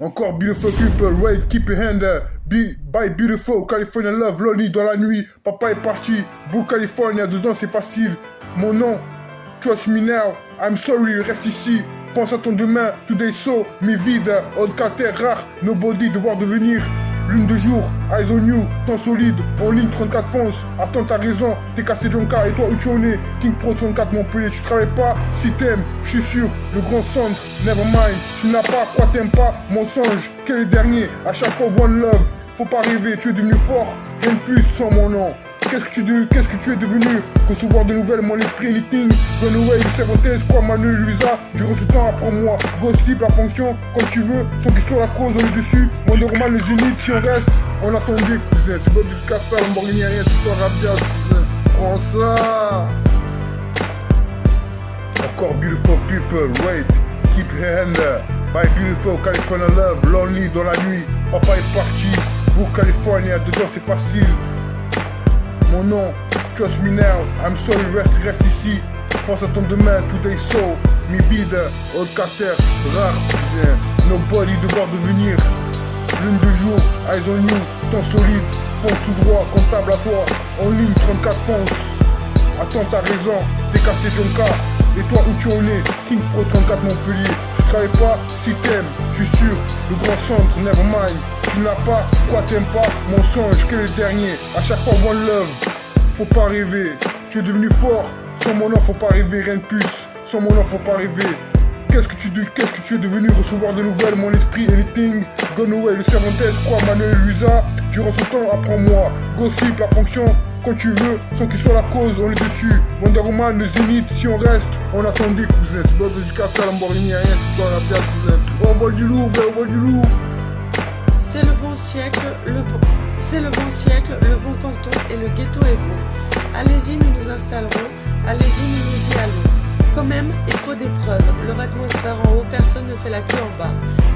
Encore beautiful people, wait, keep your hand there. By beautiful, California love, lonely dans la nuit. Papa est parti, Blue California, dedans c'est facile. Mon nom, trust me now, I'm sorry, reste ici. Pense à ton demain, today so, mi vide, haute caractère rare, nobody, devoir devenir. Lune de jour, eyes on you, temps solide, en ligne 34 fonce. Attends, t'as raison, t'es cassé Jonka et toi où tu en es? King Pro 34 Montpellier, tu travailles pas, si t'aimes, je suis sûr, le grand centre, never mind. Tu n'as pas, quoi t'aimes pas, mensonge, quel est le dernier? À chaque fois one love, faut pas rêver, tu es devenu fort, rien de plus sans mon nom. Qu'est-ce que tu es devenu? Recevoir de nouvelles, mon esprit anything. Gone away, le Cervantes, quoi Manuel Luisa. Durant ce temps, apprends-moi. Go sleep, la fonction, comme tu veux. Sans qu'ils soient la cause, on est dessus. Mon normal, les zéniths, si on reste, on attendait, cousin. C'est pas du Cassa, Lamborghini, rien, c'est toi, Rabia, cousin. Prends ça. Encore beautiful people, wait. Keep your hand there. By beautiful, California love, lonely dans la nuit. Papa est parti. Blue California, dedans c'est facile. Mon nom, trust me now, I'm sorry, reste ici. Pense à ton demain, today so, mi vide, haute caractère, rare, cousin. Nobody, devoir devenir. Lune de jour, eyes on you, temps solide, fonce tout droit, comptable à toi, en ligne 34 fonce. Attends, t'as raison, t'es cassé Jonka, et toi où tu en es? King Pro 34 Montpellier. Tu travailles pas, si t'aimes, je suis sûr, le grand centre, never mind. Tu n'as pas, quoi t'aimes pas, mensonge, quel est le dernier? À chaque fois one love, faut pas rêver. Tu es devenu fort, sans mon nom faut pas rêver, rien de plus. Sans mon nom faut pas rêver. Qu'est-ce que tu es devenu? Recevoir de nouvelles, mon esprit, anything. Gone away, le Cervantes, quoi Manuel Luisa. Durant ce temps, apprends-moi. Go sleep, la fonction, quand tu veux, sans qu'il soit la cause, on est dessus. Wonder Woman, le Zénith, si on reste, on attendait, cousin. C'est pas du Cassa, Lamborghini, rien, c'est toi la pièce, cousin. On vole du lourd, ben on vole du lourd. C'est le bon siècle, le bon canton et le ghetto est bon. Allez-y, nous nous installerons, allez-y, nous nous y allons. Quand même, il faut des preuves. Leur atmosphère en haut, personne ne fait la queue en bas.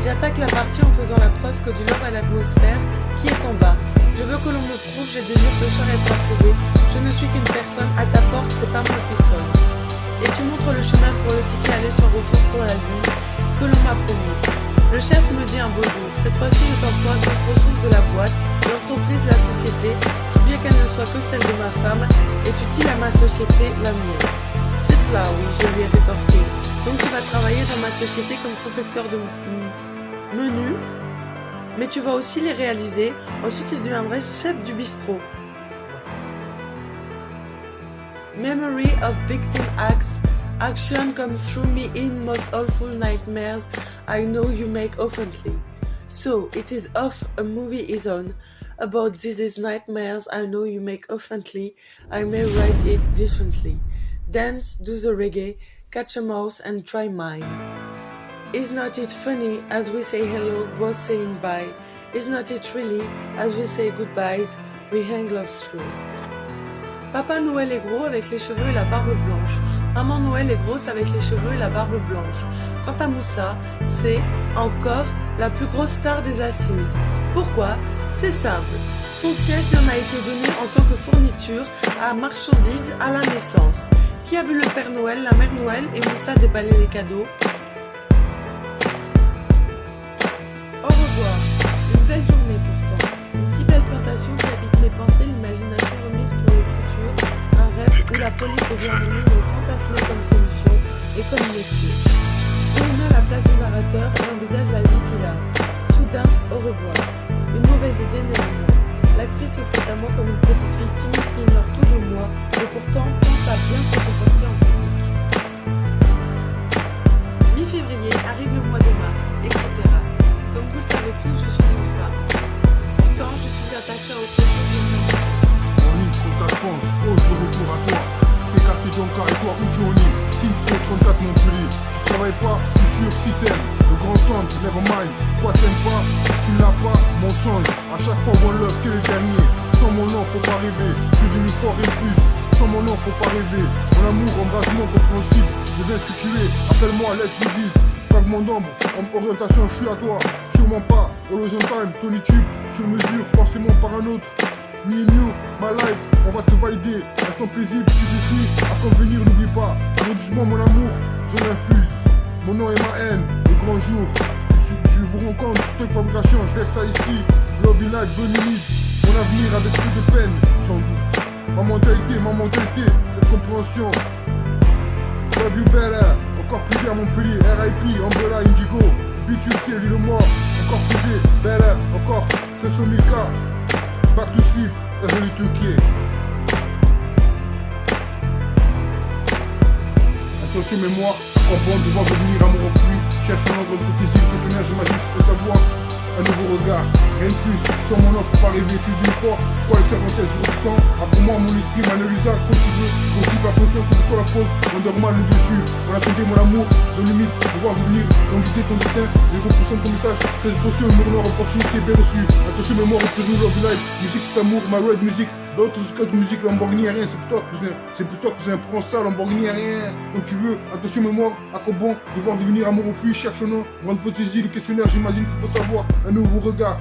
J'attaque la partie en faisant la preuve que du love à l'atmosphère qui est en bas. Je veux que l'on me prouve, j'ai des jours de charrette à prouver. Je ne suis qu'une personne, à ta porte, c'est pas moi qui sonne. Et tu montres le chemin pour le ticket aller sans retour pour la lune que l'on m'a promis. Le chef me dit un beau jour, cette fois-ci je t'emploie d'autres ressources de la boîte, l'entreprise, la société, qui bien qu'elle ne soit que celle de ma femme, est utile à ma société, la mienne. C'est cela, oui, je lui ai rétorqué. Donc tu vas travailler dans ma société comme confecteur de menus, mais tu vas aussi les réaliser, ensuite tu deviendrais chef du bistrot. Memory of victim acts. Action comes through me in most awful nightmares I know you make oftenly. So, it is off, a movie is on. About these nightmares I know you make oftenly, I may write it differently. Dance, do the reggae, catch a mouse and try mine. Is not it funny as we say hello, both saying bye? Is not it really, as we say goodbyes, we hang love through? Papa Noël est gros avec les cheveux et la barbe blanche. Maman Noël est grosse avec les cheveux et la barbe blanche. Quant à Moussa, c'est, encore, la plus grosse star des assises. Pourquoi? C'est simple. Son siège lui en a été donné en tant que fourniture à marchandises à la naissance. Qui a vu le Père Noël, la Mère Noël et Moussa déballer les cadeaux? Au revoir. Une belle journée pourtant. Une si belle plantation qui habite mes pensées, l'imagination remise pour le futur. Un rêve où la police devient une ligne fantasmée comme solution et comme métier. Je me mets à la place du narrateur et envisage la vie qu'il a. Soudain, au revoir. Une mauvaise idée néanmoins. L'actrice se fait à moi comme une petite fille timide qui ignore tout de moi, et pourtant pense à bien se comporter en public. Mi-février, arrive le mois de mars, etc. Comme vous le savez tous, je suis une femme. Pourtant, je suis attachée à autre chose que moi. En ligne, contre ta France, hausse de retour à toi. T'es cassé ton cas et toi où tu en es? King Pro 34 Montpellier. Tu travailles pas, tu suis sûr si t'aimes. Le grand centre, never mind. Quoi t'aimes pas, tu l'as pas, mensonge. À chaque fois one love, quel est le dernier? Sans mon nom, faut pas rêver. Tu es devenu fort et plus. Sans mon nom, faut pas rêver. Mon amour, embrasement compréhensible. Deviens ce que tu es, appelle-moi, let me give. Fragment d'ombre, en orientation, je suis à toi. Sûrement pas, always on time, Tony Tube. Sur mesure, forcément par un autre. Me and you, my life, on va te valider. Instant paisible, tu défies, à convenir, n'oublie pas. Arrondissement, mon amour, je l'infuse. Mon nom est ma haine, le grand jour. je vous rencontre, toute fabrication, je laisse ça ici. Love in life, bonne limite, mon avenir avec peu de peine, sans doute. Ma mentalité, cette compréhension. Love you better, encore plus vers Montpellier, RIP, Umbrella, Indigo, B2C, l'île mort, encore plus better, encore 500 000 cas. Back to sleep, early to kill. Attention mémoire, comprendre, devoir devenir amour au fruit. Cherche un ordre de fantaisie, questionnaire, j'imagine qu'il faut savoir. Un nouveau regard, rien de plus. Sur mon offre, faut pas rêver, tu dis fort. Quoi, le cerveau tel jour du temps. Après moi, mon esprit, m'analysa, comme tu veux. Continue la fonction, c'est pour la cause. On dort mal le dessus. On a tenté mon amour, zone limite, devoir devenir. L'unité, ton destin, 0% de ton message. Très attention, mur noir, opportunité, bien reçu. Attention, mémoire, reprise-nous, love life. Musique, c'est amour, ma red music. D'autres codes de musique, Lamborghini, rien, c'est pour toi que cousin, prends ça, Lamborghini, rien, comme tu veux, attention mémoire, à quoi bon, devoir devenir amour au fui, cherche un nom, grande fantaisie, le questionnaire, j'imagine qu'il faut savoir, un nouveau regard,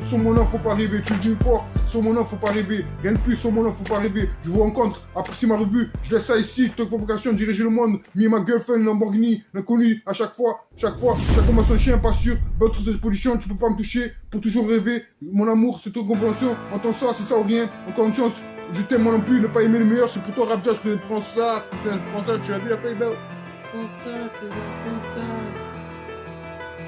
sur mon nom, faut pas rêver, tu le dis fort, sur mon nom, faut pas rêver, rien de plus, sur mon nom, faut pas rêver, je vous rencontre, apprécie ma revue, je laisse ça ici, toute vocation, diriger le monde, me et ma girlfriend, Lamborghini, l'inconnu, à chaque fois, chaque homme a son chien, pas sûr, d'autres expositions, tu peux pas me toucher, pour toujours rêver, mon amour, c'est toute compréhension, entends ça, c'est ça ou rien, encore une chance, je t'aime moi non plus, ne pas aimer le meilleur, c'est pour toi rap jazz, cousin, prends ça, tu as vu la feuille belle. Prends ça, cousin, prends ça.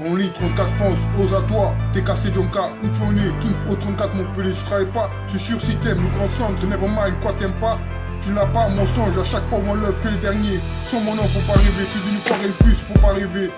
On lit 34 France, ose à toi, t'es cassé Jonka, où tu en es, King Pro 34 Montpellier, je travaille pas, je suis sûr si t'aimes, le grand centre, nevermind, quoi t'aimes pas, tu n'as pas mon songe, à chaque fois one love que les derniers, sans mon nom faut pas rêver, tu dis une fois et le plus, faut pas rêver,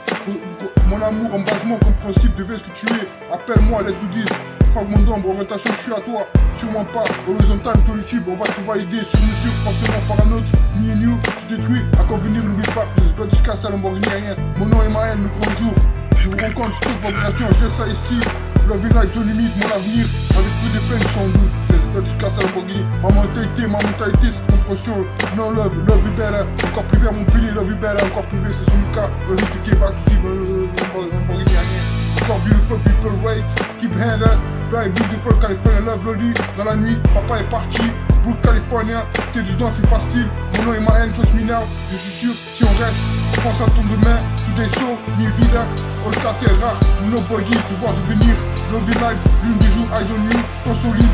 mon amour, embasement, compréhensible, devais ce que tu es, appelle-moi, let's do this, fragment d'ombre, orientation, je suis à toi, sûrement pas, horizontal, ton YouTube, on va te valider, sur mesure, forcément par un autre, me and you, tu détruis, à convenir, n'oublie pas, je pas casse à Lamborghini, rien, mon nom est ma haine, le grand jour. Je vous rencontre toute vibration, je laisse ça ici. Love in life, zone limite, mon avenir, avec peu de peine sans doute. C'est ce que je casse à Lamborghini. Ma mentalité, c'est compréhension. Non love, love you better. Encore privé à Montpellier, love you better. Encore privé, c'est son cas. Love you ticket, pas tout de Lamborghini, rien. Encore beautiful people, wait, keep hand up. Buy beautiful California, love lolly. Dans la nuit, papa est parti. Book California, t'es dedans, c'est facile. Mon nom est ma haine, trust me now. Je suis sûr, si on reste, pense à ton demain. Tout des sauts, ni vida. All cartel rare, nobody, devoir devenir. Love in life, l'une des jours, eyes on you. Ton solide,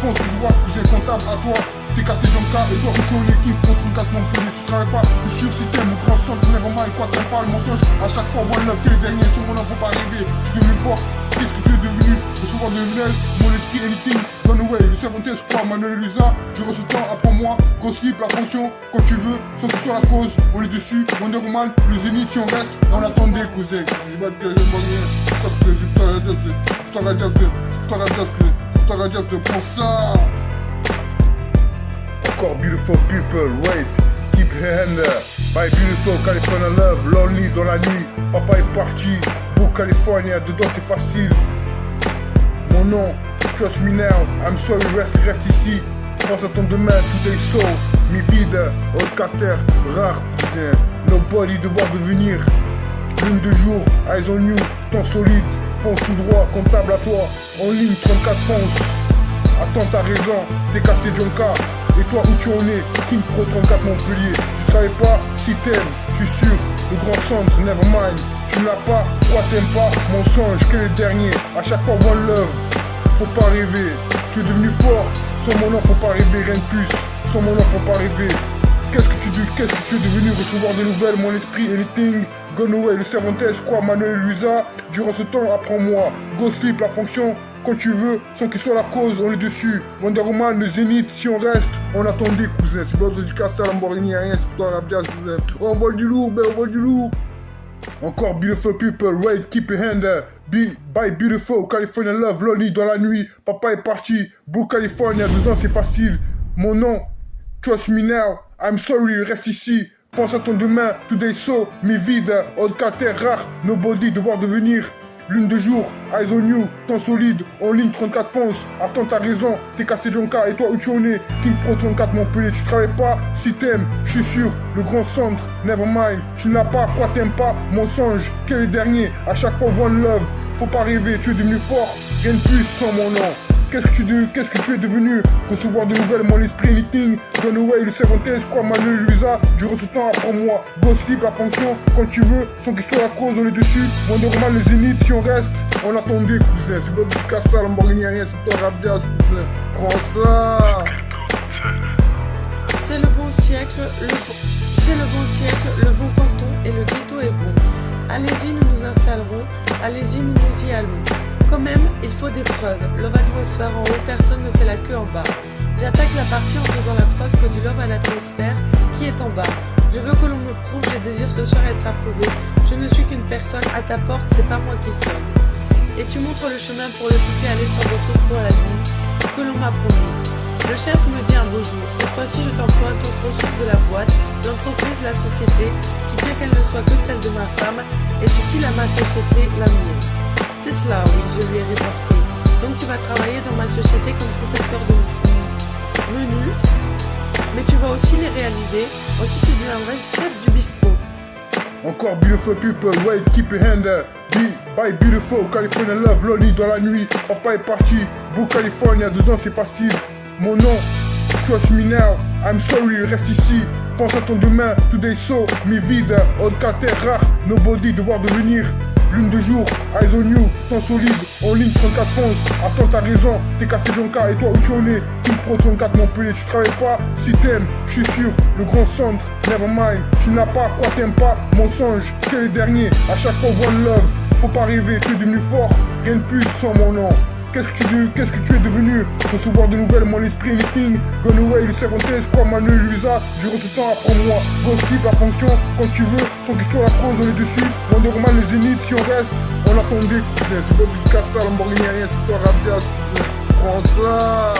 fonce tout droit, cousin comptable à toi. T'es cassé Jonka, et toi, tu en équipe contre 4 Montpellier. Tu travailles pas, je suis sûr si t'aimes le grand centre, nevermind, quoi t'aimes pas, le mensonge. À chaque fois, one love, t'es le dernier, sur mon nom, faut pas rêver. Tu es devenu fort, qu'est-ce que tu es devenu? Recevoir de Lionel, mon esprit, anything, gone away. Le cerveau quoi, Manuel Lusa, durant ce temps, apprends-moi, go slip, la fonction, quand tu veux, sans que ce soit la cause. On est dessus, Wonder Woman, le zénith, si on reste, on attendait, cousin. Je bats que j'aime bien, prends ça. Encore beautiful people, wait, keep hand up. My beautiful California love, lonely dans la nuit. Papa est parti, Book California, dedans c'est facile. Mon nom, trust me now, I'm sorry, reste ici. Pense à ton demain, today so, mi vida, old caster, rare, cousin. Nobody, devoir devenir. Lune de jour, eyes on you, temps solide, fonce tout droit, comptable à toi. En ligne, 34 fonce. Attends, t'as raison, t'es cassé Jonka. Et toi où tu en es, King Pro 34 Montpellier. Tu travailles pas, si t'aimes, je suis sûr, le grand centre, nevermind. Tu n'as pas, quoi t'aimes pas, mon songe, quel est le dernier. À chaque fois one love, faut pas rêver. Tu es devenu fort, sans mon nom faut pas rêver, rien de plus. Sans mon nom faut pas rêver. Qu'est-ce que tu es devenu, recevoir des nouvelles, mon esprit, anything, gone away, le Cervantes, quoi, Manuel Lusa. Durant ce temps, apprends-moi, go sleep, la fonction, quand tu veux, sans qu'il soit la cause, on est dessus. Wonder Woman, le zénith, si on reste, on attendait, cousin. C'est pas du casse à Lamborghini, rien, c'est pour toi, rap jazz, cousin. Oh, on vole du lourd, ben, on vole du lourd. Encore beautiful people, wait, keep your hand up. Buy beautiful, California love, lonely dans la nuit. Papa est parti, Book California, dedans c'est facile. Mon nom, trust me now, I'm sorry, reste ici. Pense à ton demain, today so, mi vida, old carter rare, nobody, devoir devenir. Lune de jour, eyes on you, temps solide, en ligne 34 fonce. Attends, t'as raison, t'es cassé Jonka, et toi où tu en es, King Pro 34 Montpellier. Tu travailles pas, si t'aimes, je suis sûr, le grand centre, nevermind. Tu n'as pas, quoi t'aimes pas, mensonge, quel est le dernier. À chaque fois one love, faut pas rêver, tu es devenu fort, rien de plus sans mon nom. qu'est-ce que tu es devenu? Recevoir de nouvelles, mon esprit anything. Gone away, le Cervantes, quoi, Manuel Luisa. Durant ce temps, apprends-moi. Go sleep, la fonction, quand tu veux. Sans qu'il soit la cause, on est dessus. Moins normal, le zénith, si on reste. On attendait, cousin. C'est pas du Casa, Lamborghini, rien, c'est toi, rap jazz, cousin. Prends ça. C'est le bon siècle, le bon canton et le ghetto est bon. Allez-y, nous nous installerons, allez-y, nous nous y allons. Quand même, il faut des preuves. Love atmosphère en haut, personne ne fait la queue en bas. J'attaque la partie en faisant la preuve que du love à l'atmosphère qui est en bas. Je veux que l'on me prouve, je désire ce soir être approuvé. Je ne suis qu'une personne, à ta porte, c'est pas moi qui sonne. Et tu montres le chemin pour le ticket aller sans retour pour la vie que l'on m'a promise. Le chef me dit un beau jour, cette fois-ci je t'emprunte au ressources de la boîte, l'entreprise, la société, qui bien qu'elle ne soit que celle de ma femme, est utile à ma société, la mienne. C'est cela, oui, je lui ai rétorqué. Donc tu vas travailler dans ma société comme concepteur de menus, mais tu vas aussi les réaliser, ensuite tu deviendras chef du bistrot. Encore beautiful people, wait, keep your hand there. Bye beautiful, California love, lonely dans la nuit. Papa est parti, Blue California, dedans c'est facile. Mon nom, trust me now, I'm sorry, reste ici. Pense à ton demain, today so, mi vide, old carter rare, nobody, devoir devenir. Lune de jour, eyes on you, temps solide, en ligne 34 fonce. Attends, t'as raison, t'es cassé Jonka et toi où tu en es? Team Pro 34 Montpellier, tu travailles pas? Si t'aimes, je suis sûr, le grand centre, never mind. Tu n'as pas, quoi t'aimes pas, mensonge, c'est le dernier. À chaque fois one love, faut pas rêver, tu es devenu fort, rien de plus sans mon nom. Qu'est-ce que tu es devenu? Recevoir de nouvelles, mon esprit anything. Gone away, le Cervantes, quoi, Manuel Luisa. Durant ce temps, apprends-moi. Go sleep, la fonction, quand tu veux. Sans qu'il soit la cause, on est dessus. Moins normal, le zénith, si on reste. On attendait, cousin. C'est pas du Casa, Lamborghini, rien, c'est toi, rap jazz, cousin. Prends ça.